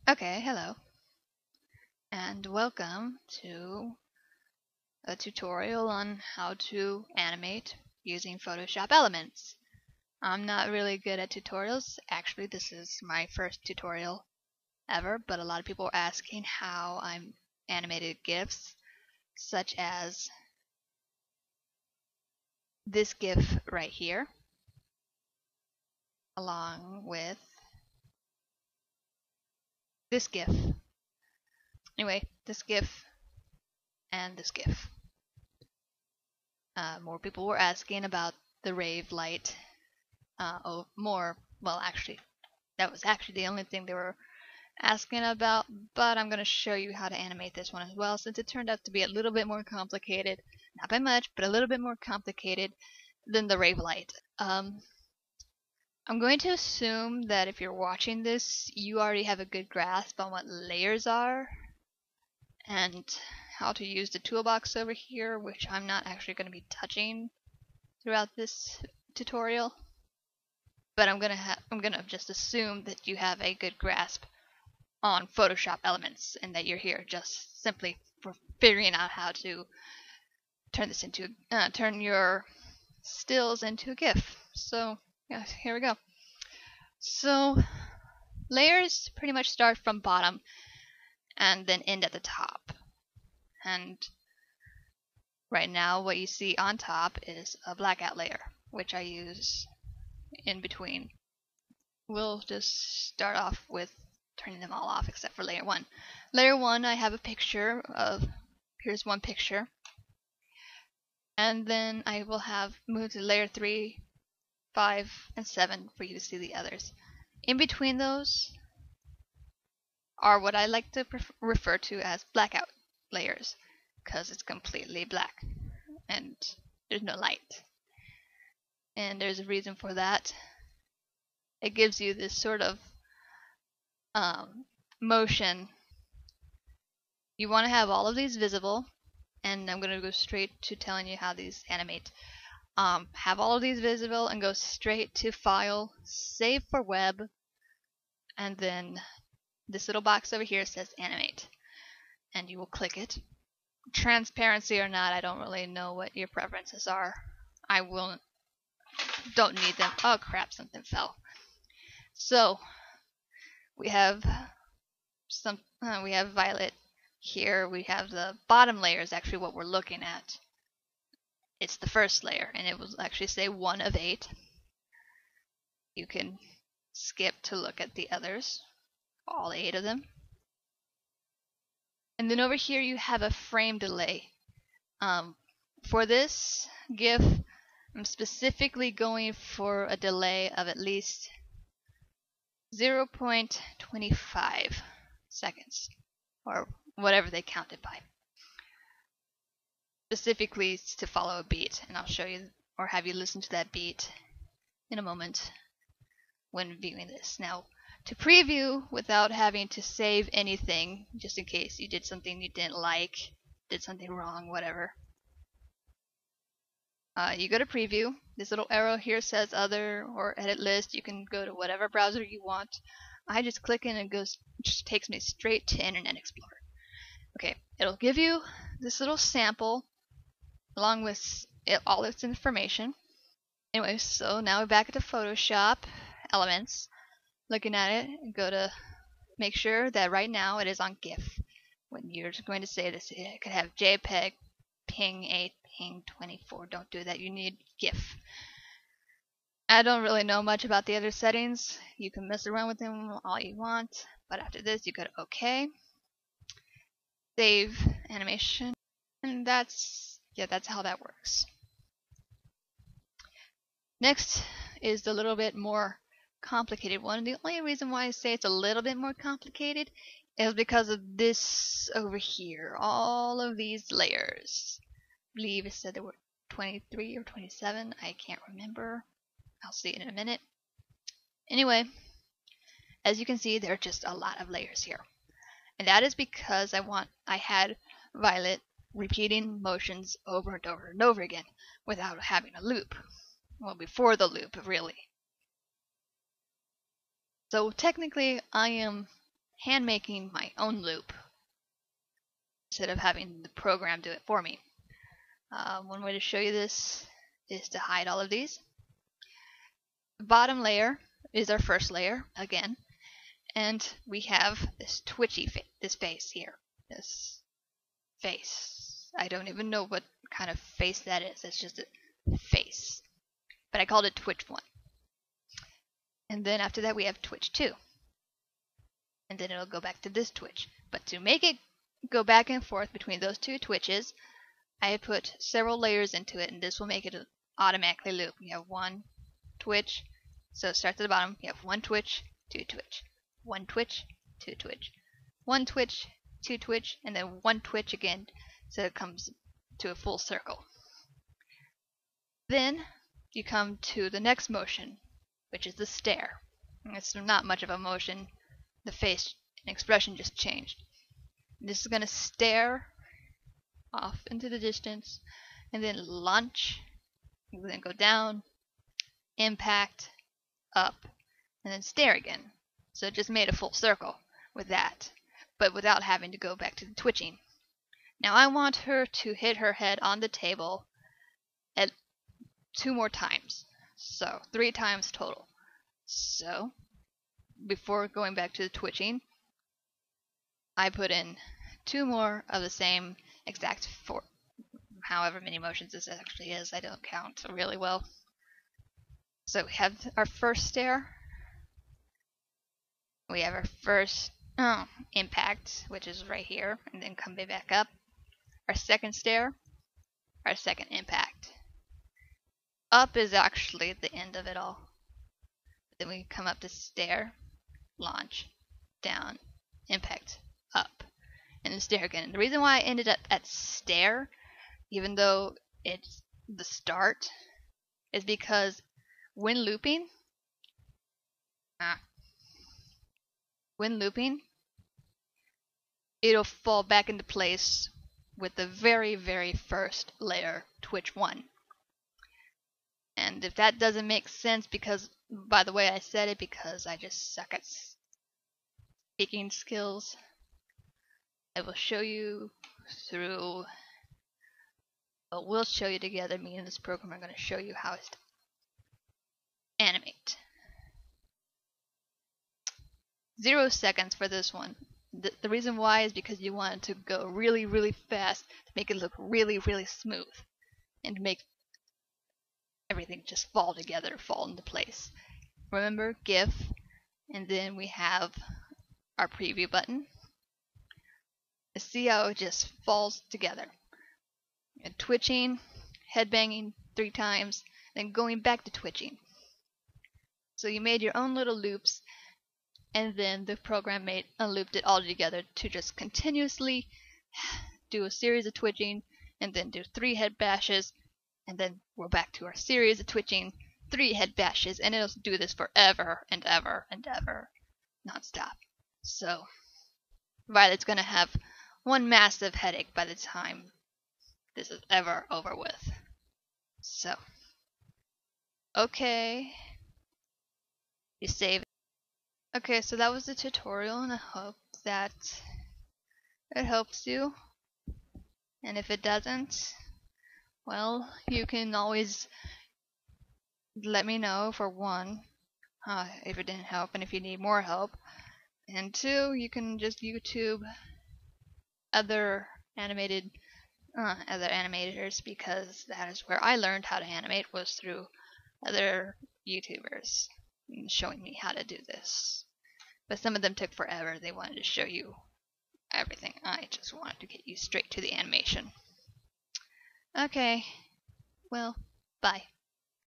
Okay, hello, and welcome to a tutorial on how to animate using Photoshop elements. I'm not really good at tutorials. Actually, this is my first tutorial ever, but a lot of people are asking how I'm animated GIFs, such as this GIF right here, along with this GIF. Anyway, this GIF and this GIF. More people were asking about the rave light. Actually, that was actually the only thing they were asking about, but I'm going to show you how to animate this one as well, since it turned out to be a little bit more complicated. Not by much, but a little bit more complicated than the rave light. I'm going to assume that if you're watching this, you already have a good grasp on what layers are and how to use the toolbox over here, which I'm not actually going to be touching throughout this tutorial. But I'm gonna just assume that you have a good grasp on Photoshop elements and that you're here just simply for figuring out how to turn your stills into a GIF. So yeah, here we go. So layers pretty much start from bottom and then end at the top. And right now what you see on top is a blackout layer, which I use in between. We'll just start off with turning them all off except for layer 1. Layer 1, I have a picture of, here's one picture. And then I will have moved to layer 3, 5, and 7 for you to see the others. In between those are what I like to refer to as blackout layers, because it's completely black and there's no light. And there's a reason for that. It gives you this sort of motion. You want to have all of these visible, and I'm going to go straight to telling you how these animate. Have all of these visible and go straight to File, Save for Web, and then this little box over here says Animate, and you will click it. Transparency or not, I don't really know what your preferences are. Don't need them. Oh crap, something fell. So we have we have violet here. We have the bottom layer is actually what we're looking at. It's the first layer, and it will actually say 1 of 8. You can skip to look at the others, all 8 of them. And then over here you have a frame delay. For this GIF, I'm specifically going for a delay of at least 0.25 seconds, or whatever they count it by. Specifically to follow a beat, and I'll show you or have you listen to that beat in a moment when viewing this. Now, to preview without having to save anything, just in case you did something you didn't like, did something wrong, whatever, you go to preview. This little arrow here says other or edit list. You can go to whatever browser you want. I just click in and it just takes me straight to Internet Explorer. Okay, it'll give you this little sample along with all its information. Anyway, so now we're back into Photoshop Elements. Looking at it, go to make sure that right now it is on GIF. When you're going to say this, it could have JPEG, ping 8, ping 24. Don't do that. You need GIF. I don't really know much about the other settings. You can mess around with them all you want, but after this, you go to OK, save animation, and that's how that works. Next is the little bit more complicated one. The only reason why I say it's a little bit more complicated is because of this over here. All of these layers. I believe it said there were 23 or 27. I can't remember. I'll see it in a minute. Anyway, as you can see, there are just a lot of layers here. And that is because I had Violet repeating motions over and over and over again without having a loop. Well, before the loop, really. So technically, I am hand making my own loop instead of having the program do it for me. One way to show you this is to hide all of these. The bottom layer is our first layer again, and we have this twitchy this face here. This face. I don't even know what kind of face that is. It's just a face. But I called it Twitch 1. And then after that we have Twitch 2. And then it'll go back to this Twitch. But to make it go back and forth between those two Twitches, I put several layers into it, and this will make it automatically loop. You have one Twitch, so it starts at the bottom. You have one Twitch, two Twitch, one Twitch, two Twitch, one Twitch, two Twitch, and then one Twitch again, so it comes to a full circle. Then you come to the next motion, which is the stare. It's not much of a motion. The face and expression just changed. This is going to stare off into the distance, and then launch, and then go down, impact, up, and then stare again. So it just made a full circle with that, but without having to go back to the twitching. Now I want her to hit her head on the table at 2 more times, so 3 times total. So before going back to the twitching, I put in 2 more of the same exact 4, however many motions this actually is. I don't count really well. So we have our first stare. We have our first impact, which is right here, and then come back up. Our second stare, our second impact. Up is actually the end of it all. Then we come up to stare, launch, down, impact, up, and then stare again. The reason why I ended up at stare, even though it's the start, is because when looping, it'll fall back into place with the very, very first layer, Twitch 1. And if that doesn't make sense, because by the way I said it, because I just suck at speaking skills, I will show you through, well, we'll show you together. Me and this program are going to show you how it's done. Animate. 0 seconds for this one. The reason why is because you want it to go really, really fast to make it look really, really smooth, and to make everything just fall together, fall into place. Remember, GIF, and then we have our preview button. See how it just falls together. And twitching, head banging 3 times, then going back to twitching. So you made your own little loops, and then the program looped it all together to just continuously do a series of twitching, and then do 3 head bashes, and then we're back to our series of twitching, 3 head bashes, and it'll do this forever and ever and ever, non-stop. So Violet's gonna have one massive headache by the time this is ever over with. So, okay, you save it. Okay, so that was the tutorial, and I hope that it helps you. And if it doesn't, well, you can always let me know, for one, if it didn't help, and if you need more help. And 2, you can just YouTube other animators, because that is where I learned how to animate, was through other YouTubers showing me how to do this. But some of them took forever. They wanted to show you everything. I just wanted to get you straight to the animation. Okay, well, bye.